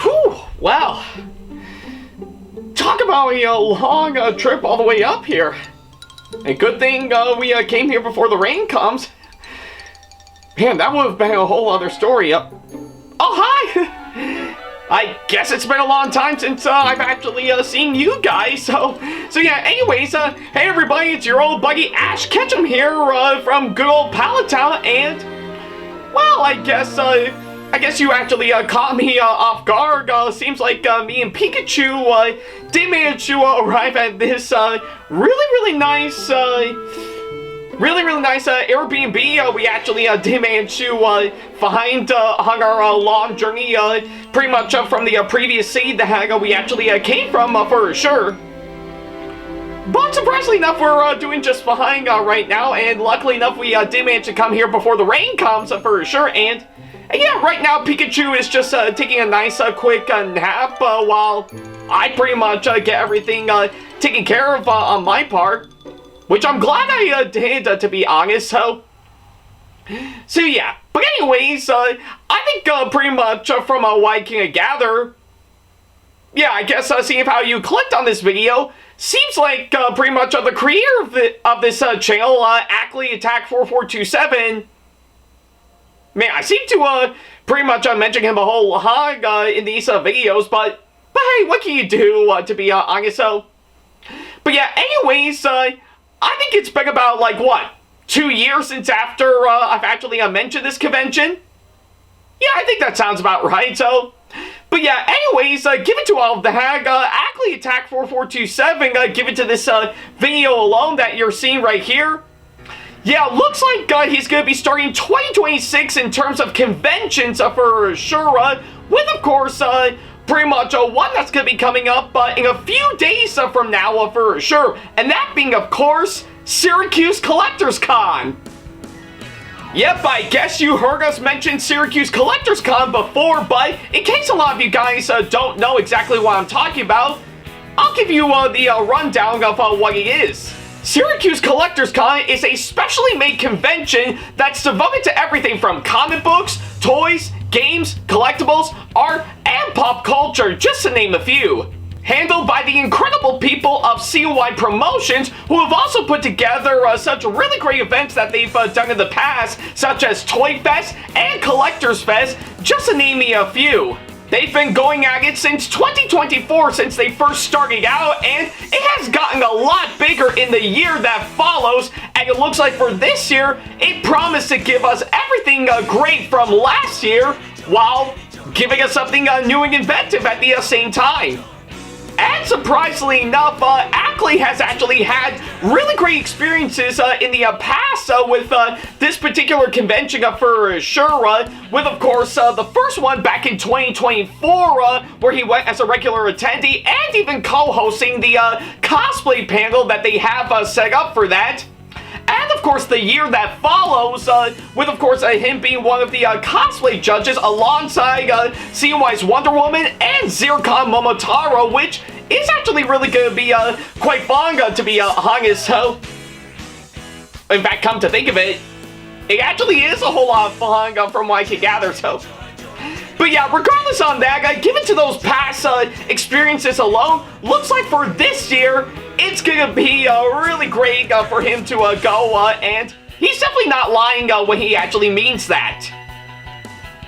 Whew, wow. Talk about a long trip all the way up here. A good thing we came here before the rain comes. Man, that would have been a whole other story. Oh, hi! I guess it's been a long time since I've actually seen you guys. So yeah, anyways, hey everybody, it's your old buddy Ash Ketchum here from good old Palatown, and, well, I guess you actually caught me off guard. Seems like me and Pikachu did manage to arrive at this really nice Airbnb. We actually did manage to find on our long journey, pretty much from the previous city that we actually came from, for sure. But surprisingly enough, we're doing just fine right now, and luckily enough, we did manage to come here before the rain comes, for sure. And yeah, right now Pikachu is just taking a nice quick nap while I pretty much get everything taken care of on my part, which I'm glad I did, to be honest. So yeah. But anyways, I think pretty much from what I can gather, yeah, I guess seeing how you clicked on this video, seems like pretty much the creator of this channel, Ackleyattack4427. Man, I seem to pretty much mention him a whole lot in these videos, but hey, what can you do, to be honest? So, but yeah, anyways, I think it's been about, like, what, 2 years since after I've actually mentioned this convention? Yeah, I think that sounds about right. So, but yeah, anyways, given to all of that, Ackleyattack4427, given to this video alone that you're seeing right here, yeah, looks like he's going to be starting 2026 in terms of conventions, for sure, with, of course, pretty much one that's going to be coming up in a few days from now, for sure, and that being, of course, Syracuse Collectors Con. Yep, I guess you heard us mention Syracuse Collectors Con before, but in case a lot of you guys don't know exactly what I'm talking about, I'll give you the rundown of what it is. Syracuse Collectors Con is a specially made convention that's devoted to everything from comic books, toys, games, collectibles, art, and pop culture, just to name a few. Handled by the incredible people of CY Promotions, who have also put together such really great events that they've done in the past, such as Toy Fest and Collectors Fest, just to name me a few. They've been going at it since 2024, since they first started out, and it has gotten a lot bigger in the year that follows, and it looks like for this year, it promised to give us everything great from last year, while giving us something new and inventive at the same time. And surprisingly enough, Ackley has actually had really great experiences in the past with this particular convention, for sure, with, of course, the first one back in 2024, where he went as a regular attendee, and even co-hosting the cosplay panel that they have set up for that. And, of course, the year that follows, with, of course, him being one of the cosplay judges alongside CY's Wonder Woman and Zircon Momotaro, which is actually really going to be quite fun, to be honest. So, in fact, come to think of it, it actually is a whole lot of fun from what I can gather. So, but yeah, regardless on that, given to those past experiences alone, looks like for this year, it's gonna be really great for him to go, and he's definitely not lying when he actually means that.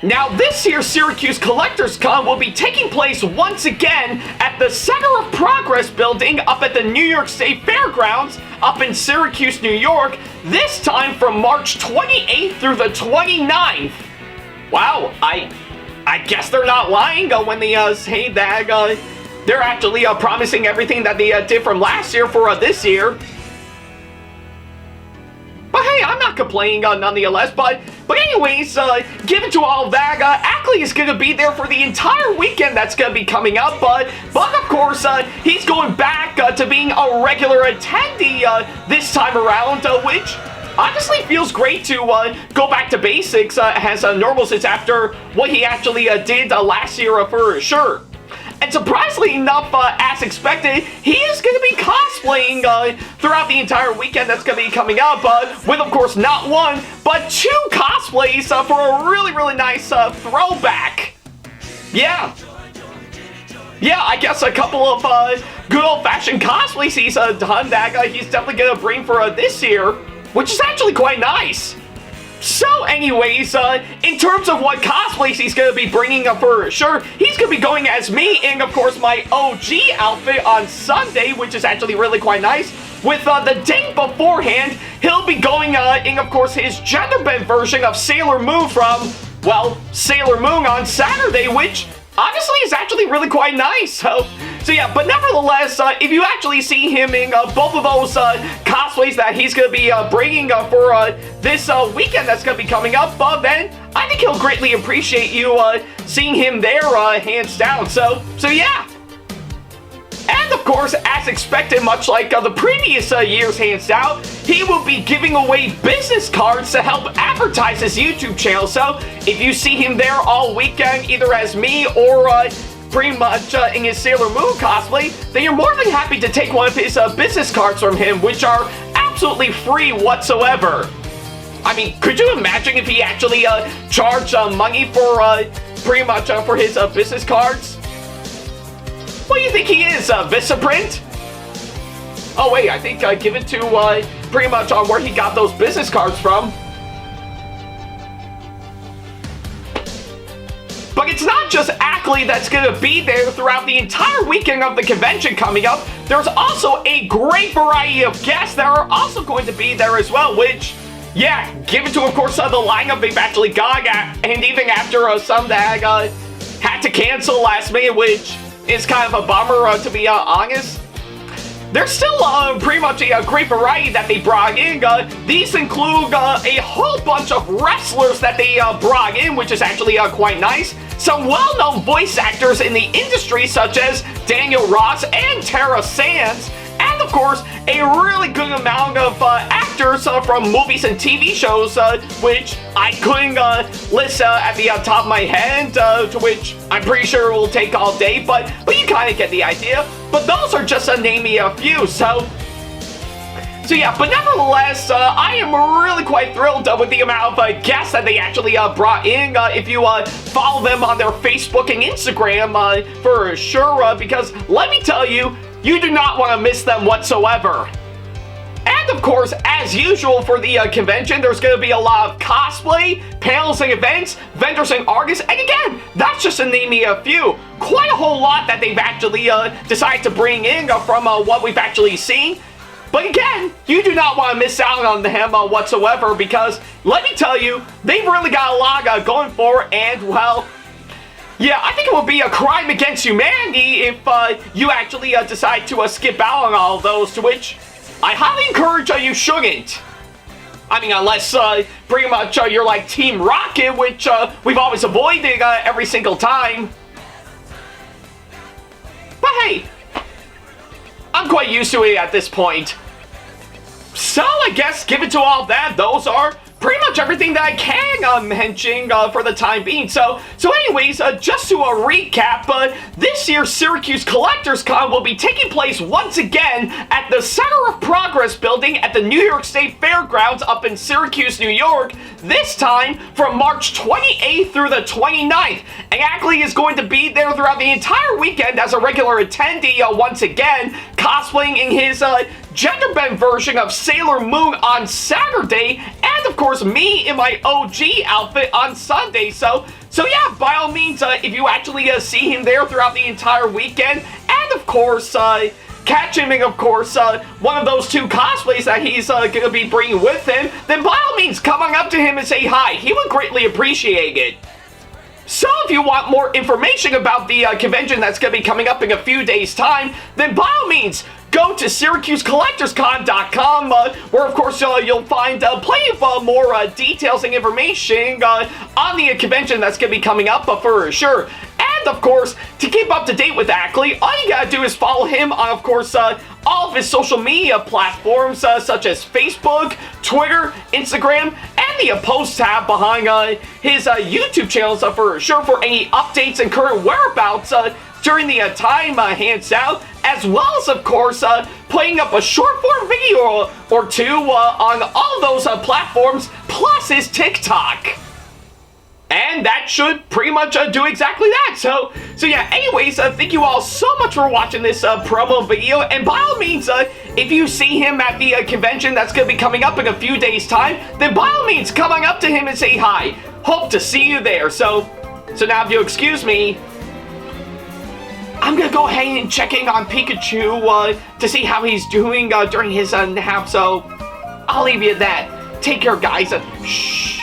Now, this year's Syracuse Collectors Con will be taking place once again at the Center of Progress building up at the New York State Fairgrounds up in Syracuse, New York, this time from March 28th through the 29th. Wow, I guess they're not lying when they say that they're actually promising everything that they did from last year for this year. But hey, I'm not complaining nonetheless. But anyways, given to all of that, Ackley is going to be there for the entire weekend that's going to be coming up. But of course, he's going back to being a regular attendee this time around, which honestly feels great to go back to basics as normal since after what he actually did last year for sure. And surprisingly enough, as expected, he is going to be cosplaying throughout the entire weekend that's going to be coming up, with, of course, not one, but two cosplays for a really nice throwback. Yeah. Yeah, I guess a couple of good old-fashioned cosplays he's done that he's definitely going to bring for this year, which is actually quite nice. So anyways, in terms of what cosplays he's going to be bringing up for sure, he's going to be going as me in, of course, my OG outfit on Sunday, which is actually really quite nice. With the day beforehand, he'll be going in, of course, his gender-bent version of Sailor Moon from, well, Sailor Moon on Saturday, which honestly is actually really quite nice. So yeah, but nevertheless, if you actually see him in both of those cosplays that he's going to be bringing for this weekend that's going to be coming up, then I think he'll greatly appreciate you seeing him there, hands down. So yeah. And of course, as expected, much like the previous years, hands down, he will be giving away business cards to help advertise his YouTube channel. So if you see him there all weekend, either as me or pretty much in his Sailor Moon cosplay, then you're more than happy to take one of his business cards from him, which are absolutely free whatsoever. I mean, could you imagine if he actually charged money for pretty much for his business cards? What do you think he is, Vistaprint? Oh wait, I think give it to pretty much on where he got those business cards from. But it's not just Ackley that's going to be there throughout the entire weekend of the convention coming up. There's also a great variety of guests that are also going to be there as well, which, yeah, given to, of course, the lineup they've actually got, and even after some that had to cancel last minute, which is kind of a bummer, to be honest. There's still pretty much a great variety that they brought in. These include a whole bunch of wrestlers that they brought in, which is actually quite nice. Some well-known voice actors in the industry, such as Daniel Ross and Tara Sands. And of course, a really good amount of actors from movies and TV shows, which I couldn't list at the top of my head, to which I'm pretty sure will take all day, but you kind of get the idea. But those are just to name me a few, so yeah, but nevertheless, I am really quite thrilled with the amount of guests that they actually brought in. If you follow them on their Facebook and Instagram, for sure, because let me tell you, you do not want to miss them whatsoever. And of course, as usual for the convention, there's going to be a lot of cosplay, panels and events, vendors and artists, and again, that's just to name me a few. Quite a whole lot that they've actually decided to bring in from what we've actually seen. But again, you do not want to miss out on them whatsoever, because let me tell you, they've really got a lot going for it, and well, yeah, I think it would be a crime against humanity if you actually decide to skip out on all of those, to which I highly encourage you shouldn't. I mean, unless pretty much you're like Team Rocket, which we've always avoided every single time. But hey, I'm quite used to it at this point. So I guess given to all that, those are pretty much everything that I can mention for the time being. So anyways, just to recap, this year's Syracuse Collectors Con will be taking place once again at the Center of Progress building at the New York State Fairgrounds up in Syracuse, New York, this time from March 28th through the 29th. And Ackley is going to be there throughout the entire weekend as a regular attendee once again, cosplaying in his gender-bent version of Sailor Moon on Saturday, and of course me in my OG outfit on Sunday. So yeah, by all means, if you actually see him there throughout the entire weekend, and of course Ketchum, and of course one of those two cosplays that he's gonna be bringing with him, then by all means come on up to him and say hi. He would greatly appreciate it. So if you want more information about the convention that's going to be coming up in a few days' time, then by all means, go to SyracuseCollectorsCon.com, where of course you'll find plenty of more details and information on the convention that's going to be coming up for sure. And of course, to keep up to date with Ackley, all you gotta do is follow him on, of course, all of his social media platforms, such as Facebook, Twitter, Instagram, and the post tab behind his YouTube channels for sure for any updates and current whereabouts during the time, hands out, as well as, of course, putting up a short form video or two on all those platforms, plus his TikTok. And that should pretty much do exactly that. So yeah, anyways, thank you all so much for watching this promo video. And by all means, if you see him at the convention that's going to be coming up in a few days' time, then by all means, come on up to him and say hi. Hope to see you there. So now if you'll excuse me, I'm going to go ahead and check in on Pikachu to see how he's doing during his nap. So I'll leave you at that. Take care, guys. Shh.